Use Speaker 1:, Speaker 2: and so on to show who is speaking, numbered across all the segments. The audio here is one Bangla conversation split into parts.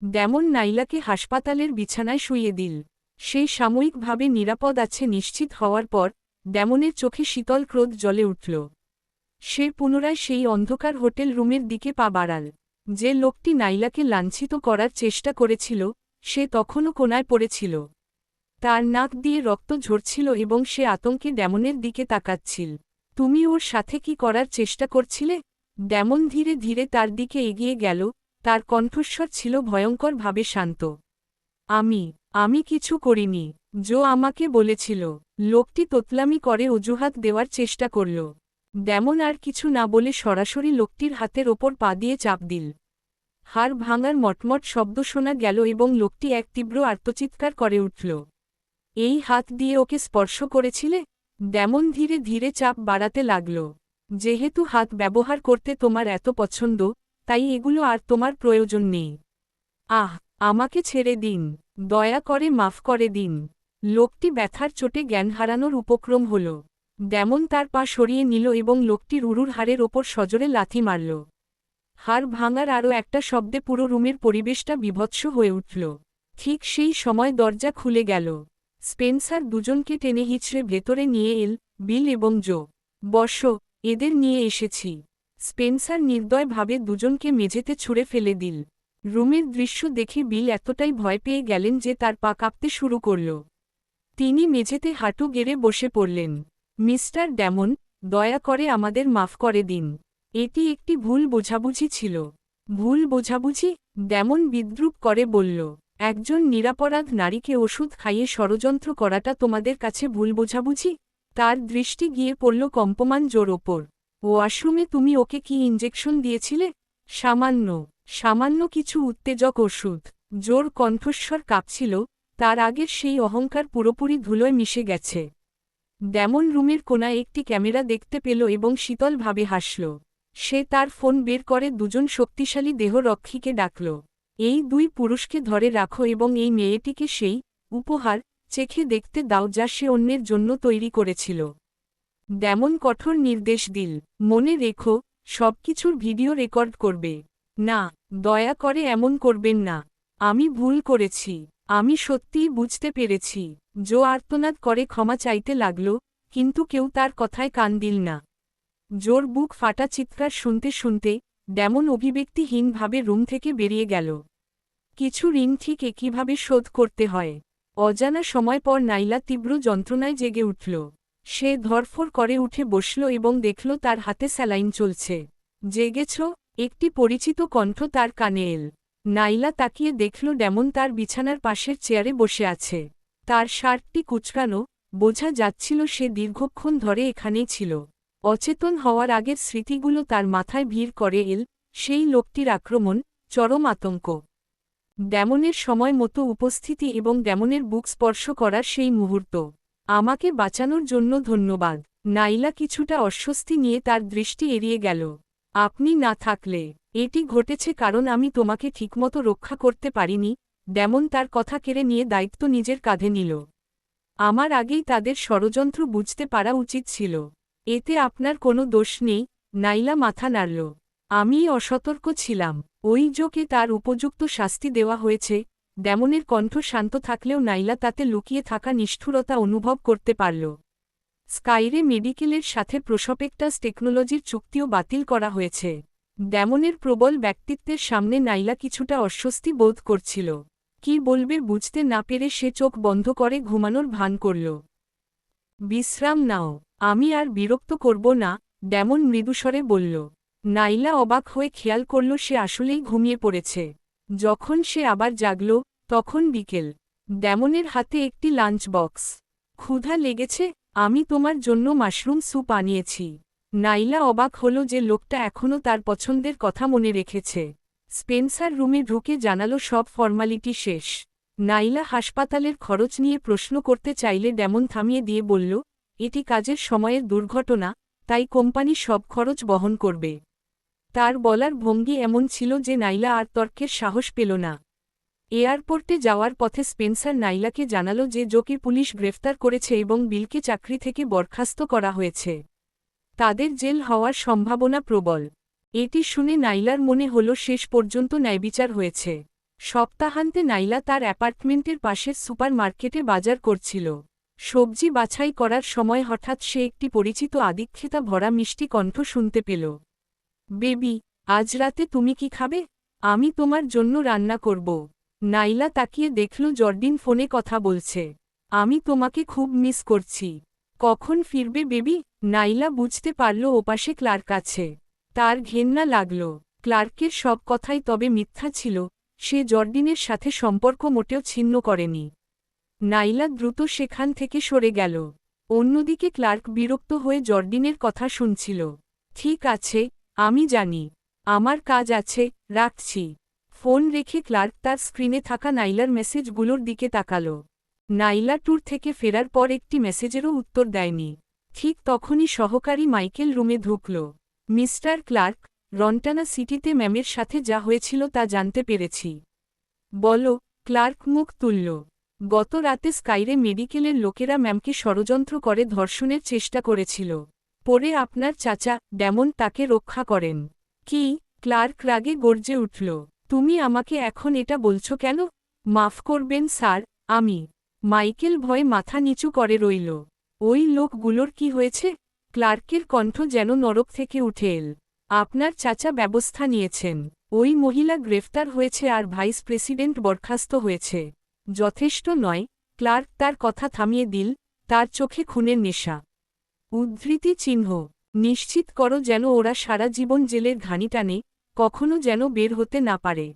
Speaker 1: ড্যামন নাইলাকে হাসপাতালের বিছানায় শুইয়ে দিল। সে সাময়িকভাবে নিরাপদ আছে নিশ্চিত হওয়ার পর ড্যামনের চোখে শীতল ক্রোধ জ্বলে উঠল। সে পুনরায় সেই অন্ধকার হোটেল রুমের দিকে পা বাড়াল। যে লোকটি নাইলাকে লাঞ্ছিত করার চেষ্টা করেছিল সে তখনও কোনায় পড়েছিল। তার নাক দিয়ে রক্ত ঝরছিল এবং সে আতঙ্কে ড্যামনের দিকে তাকাচ্ছিল। তুমি ওর সাথে কি করার চেষ্টা করছিলে? ড্যামন ধীরে ধীরে তার দিকে এগিয়ে গেল, তার কণ্ঠস্বর ছিল ভয়ঙ্করভাবে শান্ত। আমি কিছু করিনি। জো আমাকে বলেছিল। লোকটি তোতলামি করে অজুহাত দেওয়ার চেষ্টা করল। ড্যামন আর কিছু না বলে সরাসরি লোকটির হাতের ওপর পা দিয়ে চাপ দিল। হাড় ভাঙার মটমট শব্দ শোনা গেল এবং লোকটি এক তীব্র আর্তচিৎকার করে উঠল। এই হাত দিয়ে ওকে স্পর্শ করেছিলে? ড্যামন ধীরে ধীরে চাপ বাড়াতে লাগল। যেহেতু হাত ব্যবহার করতে তোমার এত পছন্দ, তাই এগুলো আর তোমার প্রয়োজন নেই। আমাকে ছেড়ে দিন। দয়া করে মাফ করে দিন। লোকটি ব্যথার চোটে জ্ঞান হারানোর উপক্রম হল। ড্যামন তার পা সরিয়ে নিল এবং লোকটির উরুর হাড়ের ওপর সজোরে লাথি মারল। হাড় ভাঙার আরও একটা শব্দে পুরো রুমের পরিবেশটা বিভৎস হয়ে উঠল। ঠিক সেই সময় দরজা খুলে গেল। স্পেন্সার দুজনকে টেনে হিঁচড়ে ভেতরে নিয়ে এল। বিল এবং জো। বসো, এদের নিয়ে এসেছি। স্পেন্সার নির্দয়ভাবে দুজনকে মেঝেতে ছুঁড়ে ফেলে দিল। রুমের দৃশ্য দেখে বিল এতটাই ভয় পেয়ে গেলেন যে তার পা কাঁপতে শুরু করল। তিনি মেঝেতে হাঁটু গেড়ে বসে পড়লেন। মিস্টার ড্যামন, দয়া করে আমাদের মাফ করে দিন। এটি একটি ভুল বোঝাবুঝি ছিল। ভুল বোঝাবুঝি? ড্যামন বিদ্রূপ করে বলল। একজন নিরাপরাধ নারীকে ওষুধ খাইয়ে ষড়যন্ত্র করাটা তোমাদের কাছে ভুল বোঝাবুঝি? তার দৃষ্টি গিয়ে পড়ল কম্পমান জোর ওপর। ওয়াশরুমে তুমি ওকে কি ইনজেকশন দিয়েছিলে? সামান্য কিছু উত্তেজক ওষুধ। জোর কণ্ঠস্বর কাঁপছিল, তার আগের সেই অহংকার পুরোপুরি ধুলোয় মিশে গেছে। ড্যামন রুমের কোনায় একটি ক্যামেরা দেখতে পেল এবং শীতলভাবে হাসল। সে তার ফোন বের করে দুজন শক্তিশালী দেহরক্ষীকে ডাকল। এই দুই পুরুষকে ধরে রাখো এবং এই মেয়েটিকে সেই উপহার চেখে দেখতে দাও যা সে অন্যের জন্য তৈরি করেছিল। ড্যামন কঠোর নির্দেশ দিল। মনে রেখো, সবকিছুর ভিডিও রেকর্ড করবে। না, দয়া করে এমন করবেন না। আমি ভুল করেছি। আমি সত্যিই বুঝতে পেরেছি। জো আর্তনাদ করে ক্ষমা চাইতে লাগল, কিন্তু কেউ তার কথায় কান দিল না। জোর বুক ফাটা চিৎকার শুনতে শুনতে ড্যামন অভিব্যক্তিহীনভাবে রুম থেকে বেরিয়ে গেল। কিছু ঋণ ঠিক একইভাবে শোধ করতে হয়। অজানা সময় পর নাইলা তীব্র যন্ত্রণায় জেগে উঠল। সে ধরফর করে উঠে বসল এবং দেখল তার হাতে স্যালাইন চলছে। জেগেছ? একটি পরিচিত কণ্ঠ তার কানে এল। নাইলা তাকিয়ে দেখল ড্যামন তার বিছানার পাশের চেয়ারে বসে আছে। তার শার্টটি কুঁচকানো, বোঝা যাচ্ছিল সে দীর্ঘক্ষণ ধরে এখানেই ছিল। অচেতন হওয়ার আগের স্মৃতিগুলো তার মাথায় ভিড় করে এল, সেই লোকটির আক্রমণ, চরম আতঙ্ক। ড্যামনের সময় মতো উপস্থিতি এবং ড্যামনের বুক স্পর্শ করার সেই মুহূর্ত। আমাকে বাঁচানোর জন্য ধন্যবাদ। নাইলা কিছুটা অস্বস্তি নিয়ে তার দৃষ্টি এড়িয়ে গেল। আপনি না থাকলে এটি ঘটেছে কারণ আমি তোমাকে ঠিকমতো রক্ষা করতে পারিনি। ড্যামন তার কথা কেড়ে নিয়ে দায়িত্ব নিজের কাঁধে নিল। আমার আগেই তাদের ষড়যন্ত্র বুঝতে পারা উচিত ছিল। এতে আপনার কোনো দোষ নেই। নাইলা মাথা নাড়ল। আমিই অসতর্ক ছিলাম। ওই জোকে তার উপযুক্ত শাস্তি দেওয়া হয়েছে। ড্যামনের কণ্ঠ শান্ত থাকলেও নাইলা তাতে লুকিয়ে থাকা নিষ্ঠুরতা অনুভব করতে পারল। স্কাইরে মেডিকেলের সাথে প্রসপেক্টাস টেকনোলজির চুক্তিও বাতিল করা হয়েছে। ড্যামনের প্রবল ব্যক্তিত্বের সামনে নাইলা কিছুটা অস্বস্তি বোধ করছিল। কি বলবে বুঝতে না পেরে সে চোখ বন্ধ করে ঘুমানোর ভান করল। বিশ্রাম নাও। আমি আর বিরক্ত করব না, ড্যামন মৃদুস্বরে বলল। নাইলা অবাক হয়ে খেয়াল করল সে আসলেই ঘুমিয়ে পড়েছে। যখন সে আবার জাগল, তখন বিকেল। ড্যামনের হাতে একটি লাঞ্চ বক্স। ক্ষুধা লেগেছে? আমি তোমার জন্য মাশরুম স্যুপ আনিয়েছি। নাইলা অবাক হল যে লোকটা এখনও তার পছন্দের কথা মনে রেখেছে। স্পেন্সার রুমে ঢুকে জানালো সব ফর্মালিটি শেষ। নাইলা হাসপাতালের খরচ নিয়ে প্রশ্ন করতে চাইলে ড্যামন থামিয়ে দিয়ে বলল, এটি কাজের সময়ের দুর্ঘটনা, তাই কোম্পানি সব খরচ বহন করবে। তার বলার ভঙ্গি এমন ছিল যে নাইলা আর তর্কের সাহস পেল না। এয়ারপোর্টে যাওয়ার পথে স্পেন্সার নাইলাকে জানালো যে জোকে পুলিশ গ্রেফতার করেছে এবং বিলকে চাকরি থেকে বরখাস্ত করা হয়েছে। তাদের জেল হওয়ার সম্ভাবনা প্রবল। এটি শুনে নাইলার মনে হল শেষ পর্যন্ত ন্যায়বিচার হয়েছে। সপ্তাহান্তে নাইলা তার অ্যাপার্টমেন্টের পাশের সুপারমার্কেটে বাজার করছিল। সবজি বাছাই করার সময় হঠাৎ সে একটি পরিচিত আদিক্ষেতা ভরা মিষ্টি কণ্ঠ শুনতে পেল। বেবি, আজ রাতে তুমি কি খাবে? আমি তোমার জন্য রান্না করব। নাইলা তাকিয়ে দেখল জর্ডিন ফোনে কথা বলছে। আমি তোমাকে খুব মিস করছি। কখন ফিরবে বেবি? নাইলা বুঝতে পারল ওপাশে ক্লার্ক আছে। তার ঘেন্না লাগল। ক্লার্কের সব কথাই তবে মিথ্যা ছিল, সে জর্ডিনের সাথে সম্পর্ক মোটেও ছিন্ন করেনি। নাইলা দ্রুত সেখান থেকে সরে গেল। অন্যদিকে ক্লার্ক বিরক্ত হয়ে জর্ডিনের কথা শুনছিল। ঠিক আছে, আমি জানি। আমার কাজ আছে, রাখছি। ফোন রেখে ক্লার্ক তার স্ক্রিনে থাকা নাইলার মেসেজগুলোর দিকে তাকাল। নাইলা ট্যুর থেকে ফেরার পর একটি মেসেজেরও উত্তর দেয়নি। ঠিক তখনই সহকারী মাইকেল রুমে ঢুকল। মিস্টার ক্লার্ক, রন্টানা সিটিতে ম্যামের সাথে যা হয়েছিল তা জানতে পেরেছি। বলো। ক্লার্ক মুখ তুলল। গত রাতে স্কাইরে মেডিকেলের লোকেরা ম্যামকে ষড়যন্ত্র করে ধর্ষণের চেষ্টা করেছিল। পরে আপনার চাচা ড্যামন তাকে রক্ষা করেন। কি? ক্লার্ক রাগে গর্জে উঠল। তুমি আমাকে এখন এটা বলছো কেন? মাফ করবেন স্যার, আমি। মাইকেল ভয়ে মাথা নিচু করে রইল। ওই লোকগুলোর কি হয়েছে? ক্লার্কের কণ্ঠ যেন নরক থেকে উঠে এল। আপনার চাচা ব্যবস্থা নিয়েছেন। ওই মহিলা গ্রেফতার হয়েছে আর ভাইস প্রেসিডেন্ট বরখাস্ত হয়েছে। যথেষ্ট নয়? ক্লার্ক তার কথা থামিয়ে দিল, তার চোখে খুনের নেশা। উদ্ধৃতি চিহ্ন। নিশ্চিত করো যেন ওরা সারা জীবন জেলের ঘানি টানে, কখনো যেন বের হতে না পারে।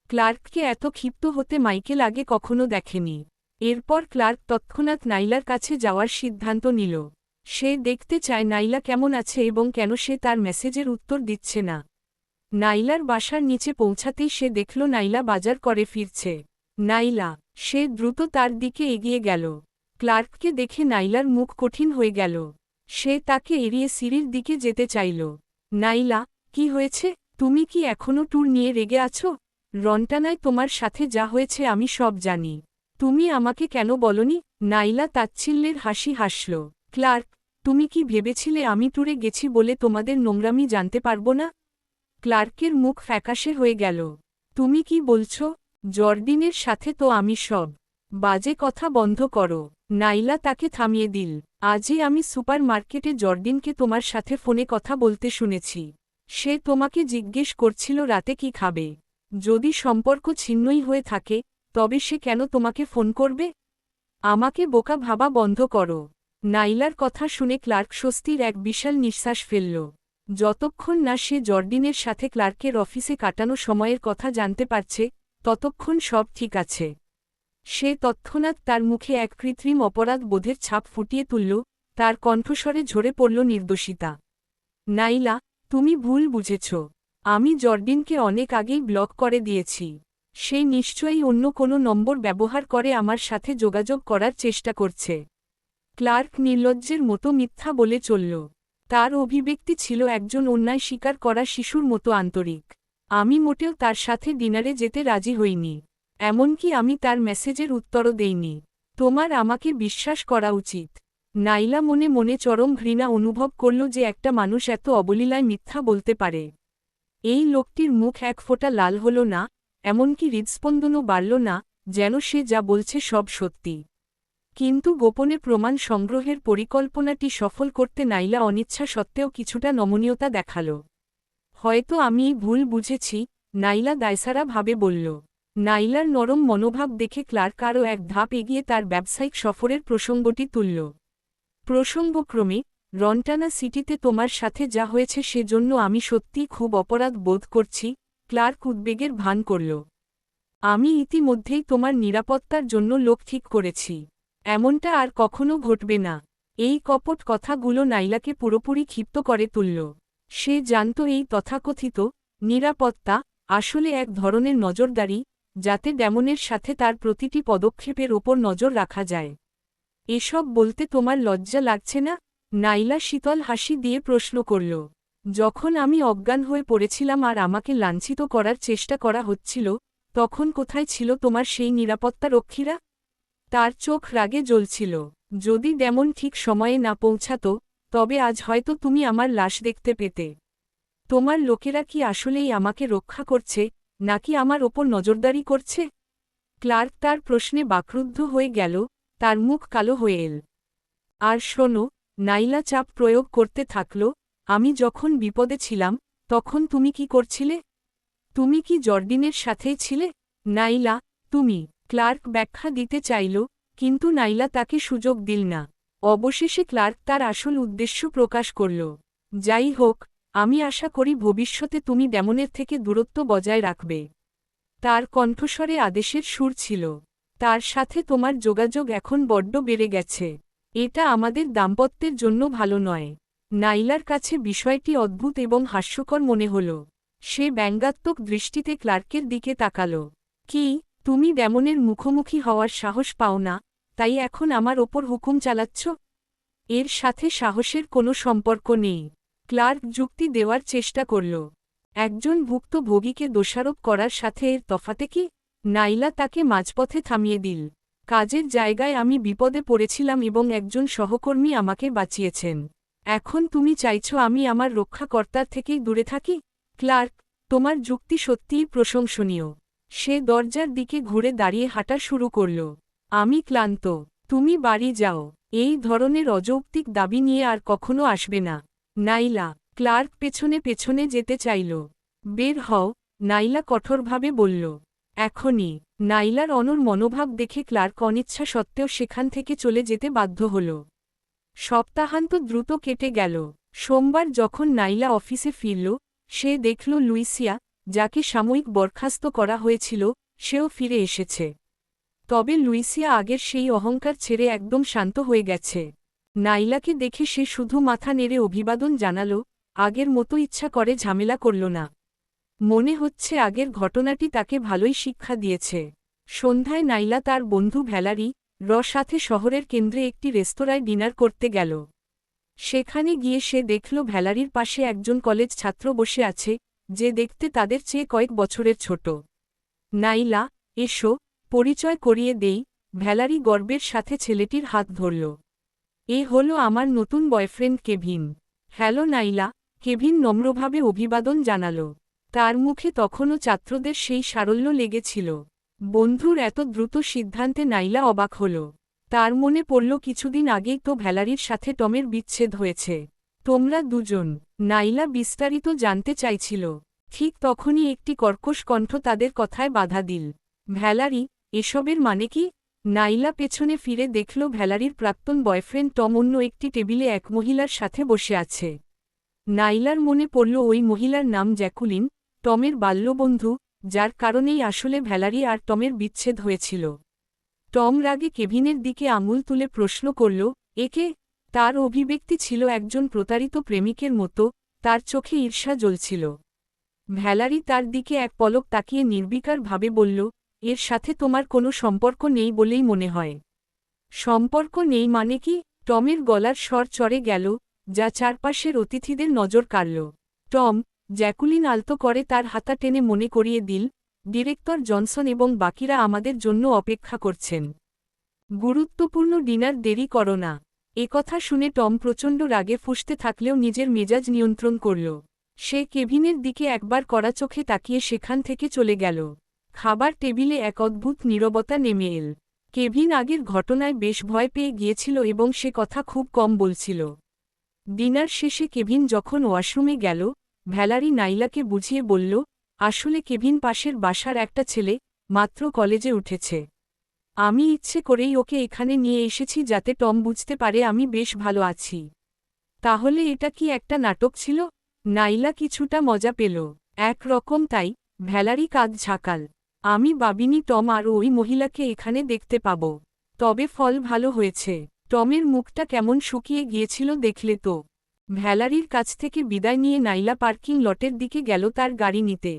Speaker 1: ক্লার্ককে এত ক্ষিপ্ত হতে মাইকেল আগে কখনো দেখেনি। এরপর ক্লার্ক তৎক্ষণাৎ নাইলার কাছে যাওয়ার সিদ্ধান্ত নিল। সে দেখতে চায় নাইলা কেমন আছে এবং কেন সে তার মেসেজের উত্তর দিচ্ছে না। নাইলার বাসার নিচে পৌঁছাতেই সে দেখল নাইলা বাজার করে ফিরছে। নাইলা! সে দ্রুত তার দিকে এগিয়ে গেল। ক্লার্ককে দেখে নাইলার মুখ কঠিন হয়ে গেল। সে তাকে এড়িয়ে সিঁড়ির দিকে যেতে চাইল। নাইলা, কি হয়েছে? তুমি কি এখনও ট্যুর নিয়ে রেগে আছো? রন্টানায় তোমার সাথে যা হয়েছে আমি সব জানি। তুমি আমাকে কেন বলনি? নাইলা তাচ্ছিল্যের হাসি হাসল। ক্লার্ক, তুমি কি ভেবেছিলে আমি ট্যুরে গেছি বলে তোমাদের নোংরামি জানতে পারব না? ক্লার্কের মুখ ফ্যাকাশে হয়ে গেল। তুমি কি বলছ? জর্ডিনের সাথে তো আমি সব। বাজে কথা বন্ধ করো। নাইলা তাকে থামিয়ে দিল। আজই আমি সুপার মার্কেটে জর্ডিনকে তোমার সাথে ফোনে কথা বলতে শুনেছি। সে তোমাকে জিজ্ঞেস করছিল রাতে কি খাবে। যদি সম্পর্ক ছিন্নই হয়ে থাকে, তবে সে কেন তোমাকে ফোন করবে? আমাকে বোকা ভাবা বন্ধ করো। নাইলার কথা শুনে ক্লার্ক স্বস্তির এক বিশাল নিঃশ্বাস ফেলল। যতক্ষণ না সে জর্ডিনের সাথে ক্লার্কের অফিসে কাটানো সময়ের কথা জানতে পারছে, ততক্ষণ সব ঠিক আছে। সে তৎক্ষণাৎ তার মুখে এক কৃত্রিম অপরাধ বোধের ছাপ ফুটিয়ে তুলল, তার কণ্ঠস্বরে ঝরে পড়ল নির্দোষিতা। নাইলা, তুমি ভুল বুঝেছ। আমি জর্ডিনকে অনেক আগেই ব্লক করে দিয়েছি। সে নিশ্চয়ই অন্য কোনো নম্বর ব্যবহার করে আমার সাথে যোগাযোগ করার চেষ্টা করছে। ক্লার্ক নির্লজ্জের মতো মিথ্যা বলে চলল। তার অভিব্যক্তি ছিল একজন অন্যায় স্বীকার করা শিশুর মতো আন্তরিক। আমি মোটেও তার সাথে ডিনারে যেতে রাজি হইনি। এমনকি আমি তার মেসেজের উত্তরও দেইনি। তোমার আমাকে বিশ্বাস করা উচিত। নাইলা মনে মনে চরম ঘৃণা অনুভব করল যে একটা মানুষ এত অবলীলায় মিথ্যা বলতে পারে। এই লোকটির মুখ এক ফোঁটা লাল হল না, এমনকি হৃদস্পন্দনও বাড়ল না, যেন সে যা বলছে সব সত্যি। কিন্তু গোপনে প্রমাণ সংগ্রহের পরিকল্পনাটি সফল করতে নাইলা অনিচ্ছা সত্ত্বেও কিছুটা নমনীয়তা দেখাল। হয়তো আমি ভুল বুঝেছি, নাইলা দায়সারা ভাবে বলল। নাইলার নরম মনোভাব দেখে ক্লার্ক আরও এক ধাপ এগিয়ে তার ব্যবসায়িক সফরের প্রসঙ্গটি তুলল। প্রসঙ্গক্রমে, রন্টানা সিটিতে তোমার সাথে যা হয়েছে সেজন্য আমি সত্যিই খুব অপরাধ বোধ করছি। ক্লার্ক উদ্বেগের ভান করল। আমি ইতিমধ্যেই তোমার নিরাপত্তার জন্য লোক ঠিক করেছি। এমনটা আর কখনো ঘটবে না। এই কপট কথাগুলো নাইলাকে পুরোপুরি ক্ষিপ্ত করে তুলল। সে জানত এই তথাকথিত নিরাপত্তা আসলে এক ধরনের নজরদারি, যাতে ড্যামনের সাথে তার প্রতিটি পদক্ষেপের ওপর নজর রাখা যায়। এসব বলতে তোমার লজ্জা লাগছে না? নাইলা শীতল হাসি দিয়ে প্রশ্ন করল। যখন আমি অজ্ঞান হয়ে পড়েছিলাম আর আমাকে লাঞ্ছিত করার চেষ্টা করা হচ্ছিল, তখন কোথায় ছিল তোমার সেই নিরাপত্তা রক্ষীরা? তার চোখ রাগে জ্বলছিল। যদি ড্যামন ঠিক সময়ে না পৌঁছাতো, তবে আজ হয়তো তুমি আমার লাশ দেখতে পেতে। তোমার লোকেরা কি আসলেই আমাকে রক্ষা করছে, নাকি আমার ওপর নজরদারি করছে? ক্লার্ক তার প্রশ্নে বাকরুদ্ধ হয়ে গেল, তার মুখ কালো হয়ে এল। আর শোনো, নাইলা চাপ প্রয়োগ করতে থাকল, আমি যখন বিপদে ছিলাম তখন তুমি কি করছিলে? তুমি কি জর্ডিনের সাথেই ছিলে? নাইলা, তুমি। ক্লার্ক ব্যাখ্যা দিতে চাইল, কিন্তু নাইলা তাকে সুযোগ দিল না। অবশেষে ক্লার্ক তার আসল উদ্দেশ্য প্রকাশ করল। যাই হোক, আমি আশা করি ভবিষ্যতে তুমি ড্যামনের থেকে দূরত্ব বজায় রাখবে। তার কণ্ঠস্বরে আদেশের সুর ছিল। তার সাথে তোমার যোগাযোগ এখন বড্ড বেড়ে গেছে। এটা আমাদের দাম্পত্যের জন্য ভালো নয়। নাইলার কাছে বিষয়টি অদ্ভুত এবং হাস্যকর মনে হল। সে ব্যঙ্গাত্মক দৃষ্টিতে ক্লার্কের দিকে তাকাল। কি, তুমি ড্যামনের মুখোমুখি হওয়ার সাহস পাও না, তাই এখন আমার ওপর হুকুম চালাচ্ছ? এর সাথে সাহসের কোনো সম্পর্ক নেই। ক্লার্ক যুক্তি দেওয়ার চেষ্টা করল। একজন ভুক্তভোগীকে দোষারোপ করার সাথে এর তফাতে কি? নাইলা তাকে মাঝপথে থামিয়ে দিল। কাজের জায়গায় আমি বিপদে পড়েছিলাম এবং একজন সহকর্মী আমাকে বাঁচিয়েছেন। এখন তুমি চাইছ আমি আমার রক্ষাকর্তার থেকেই দূরে থাকি? ক্লার্ক, তোমার যুক্তি সত্যিই প্রশংসনীয়। সে দরজার দিকে ঘুরে দাঁড়িয়ে হাঁটা শুরু করল। আমি ক্লান্ত। তুমি বাড়ি যাও। এই ধরনের অযৌক্তিক দাবি নিয়ে আর কখনো আসবে না। নাইলা। ক্লার্ক পেছনে পেছনে যেতে চাইল। বের হও, নাইলা কঠোরভাবে বলল। এখনই। নাইলার অনর মনোভাব দেখে ক্লার্ক অনিচ্ছা সত্ত্বেও সেখান থেকে চলে যেতে বাধ্য হল। সপ্তাহান্ত দ্রুত কেটে গেল। সোমবার যখন নাইলা অফিসে ফিরল, সে দেখল লুইসিয়া, যাকে সাময়িক বরখাস্ত করা হয়েছিল, সেও ফিরে এসেছে। তবে লুইসিয়া আগের সেই অহংকার ছেড়ে একদম শান্ত হয়ে গেছে। নাইলাকে দেখে সে শুধু মাথা নেড়ে অভিবাদন জানাল, আগের মতো ইচ্ছা করে ঝামেলা করল না। মনে হচ্ছে আগের ঘটনাটি তাকে ভালোই শিক্ষা দিয়েছে। সন্ধ্যায় নাইলা তার বন্ধু ভ্যালারি সাথে শহরের কেন্দ্রে একটি রেস্তোরাঁয় ডিনার করতে গেল। সেখানে গিয়ে সে দেখল ভ্যালারির পাশে একজন কলেজ ছাত্র বসে আছে, যে দেখতে তাদের চেয়ে কয়েক বছরের ছোট। নাইলা, এসো, পরিচয় করিয়ে দেই। ভ্যালারি গর্বের সাথে ছেলেটির হাত ধরল। এ হলো আমার নতুন boyfriend Kevin. Hello Naila, Kevin নম্রভাবে অভিবাদন জানাল। তার মুখে তখনও ছাত্রদের সেই সারল্য লেগেছিল। বন্ধুর এত দ্রুত সিদ্ধান্তে নাইলা অবাক হল। তার মনে পড়ল কিছুদিন আগেই তো ভ্যালারির সাথে টমের বিচ্ছেদ হয়েছে। তোমরা দুজন? নাইলা বিস্তারিত জানতে চাইছিল। ঠিক তখনই একটি কর্কশ কণ্ঠ তাদের কথায় বাধা দিল। ভ্যালারি, এসবের মানে কি? নাইলা পেছনে ফিরে দেখল ভ্যালারির প্রাক্তন বয়ফ্রেন্ড টম অন্য একটি টেবিলে এক মহিলার সাথে বসে আছে। নাইলার মনে পড়ল ওই মহিলার নাম জ্যাকুলিন, টমের বাল্যবন্ধু, যার কারণেই আসলে ভ্যালারি আর টমের বিচ্ছেদ হয়েছিল। টম রাগে কেভিনের দিকে আঙুল তুলে প্রশ্ন করল, একে? তার অভিব্যক্তি ছিল একজন প্রতারিত প্রেমিকের মতো, তার চোখে ঈর্ষা জ্বলছিল। ভ্যালারি তার দিকে এক পলক তাকিয়ে নির্বিকারভাবে বলল, এর সাথে তোমার কোনো সম্পর্ক নেই বলেই মনে হয়। সম্পর্ক নেই মানে কি? টমের গলার স্বর চড়ে গেল, যা চারপাশের অতিথিদের নজর কাড়ল। টম, জ্যাকুলিন আলতো করে তার হাতা টেনে মনে করিয়ে দিল, ডিরেক্টর জনসন এবং বাকিরা আমাদের জন্য অপেক্ষা করছেন। গুরুত্বপূর্ণ ডিনার দেরি করো না। একথা শুনে টম প্রচণ্ড রাগে ফুঁসতে থাকলেও নিজের মেজাজ নিয়ন্ত্রণ করল। সে কেভিনের দিকে একবার কড়া চোখে তাকিয়ে সেখান থেকে চলে গেল। খাবার টেবিলে এক অদ্ভুত নীরবতা নেমে এল। কেভিন আগের ঘটনায় বেশ ভয় পেয়ে গিয়েছিল এবং সে কথা খুব কম বলছিল। ডিনার শেষে কেভিন যখন ওয়াশরুমে গেল, ভ্যালারি নাইলাকে বুঝিয়ে বলল, আসলে কেভিন পাশের বাসার একটা ছেলে, মাত্র কলেজে উঠেছে। আমি ইচ্ছে করেই ওকে এখানে নিয়ে এসেছি যাতে টম বুঝতে পারে আমি বেশ ভালো আছি। তাহলে এটা কি একটা নাটক ছিল? নাইলা কিছুটা মজা পেল। এক রকম তাই। ভ্যালারি কাঁধ ঝাঁকাল। আমি ভাবিনি টম আর ওই মহিলাকে এখানে দেখতে পাব। তবে ফল ভালো হয়েছে। টমের মুখটা কেমন শুকিয়ে গিয়েছিল দেখলে তো। ভ্যালারির কাছ থেকে বিদায় নিয়ে নাইলা পার্কিং লটের দিকে গেল তার গাড়ি নিতে।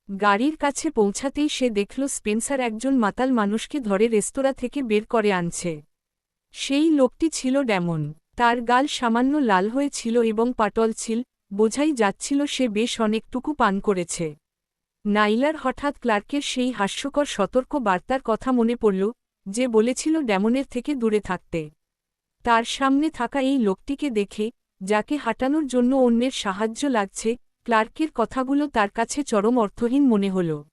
Speaker 1: গাড়ির কাছে পৌঁছাতেই সে দেখল স্পেন্সার একজন মাতাল মানুষকে ধরে রেস্তোরাঁ থেকে বের করে আনছে। সেই লোকটি ছিল ড্যামন। তার গাল সামান্য লাল হয়েছিল এবং পাটল ছিল, বোঝাই যাচ্ছিল সে বেশ অনেকটুকু পান করেছে। নাইলার হঠাৎ ক্লার্কের সেই হাস্যকর সতর্ক বার্তার কথা মনে পড়ল, যে বলেছিল ড্যামনের থেকে দূরে থাকতে। তার সামনে থাকা এই লোকটিকে দেখে, যাকে হাঁটানোর জন্য অন্যের সাহায্য লাগছে, ক্লার্কের কথাগুলো তার কাছে চরম অর্থহীন মনে হল।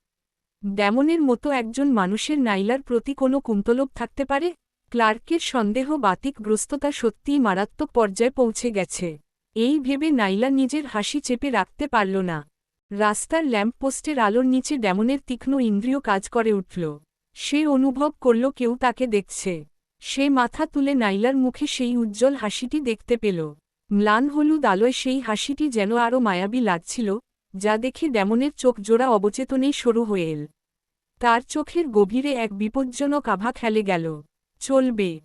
Speaker 1: ড্যামনের মতো একজন মানুষের নাইলার প্রতি কোনো কুন্তলোভ থাকতে পারে? ক্লার্কের সন্দেহ বাতিকগ্রস্ততা সত্যিই মারাত্মক পর্যায়ে পৌঁছে গেছে। এই ভেবে নাইলা নিজের হাসি চেপে রাখতে পারল না। রাস্তার ল্যাম্পপোস্টের আলোর নিচে ড্যামনের তীক্ষ্ণ ইন্দ্রিয় কাজ করে উঠল। সে অনুভব করল কেউ তাকে দেখছে। সে মাথা তুলে নাইলার মুখে সেই উজ্জ্বল হাসিটি দেখতে পেল। ম্লান হলুদ আলোয় সেই হাসিটি যেন আরও মায়াবী লাগছিল, যা দেখে ড্যামনের চোখ জোড়া অবচেতনেই সরু হয়ে এল। তার চোখের গভীরে এক বিপজ্জনক আভা খেলে গেল। চলবে।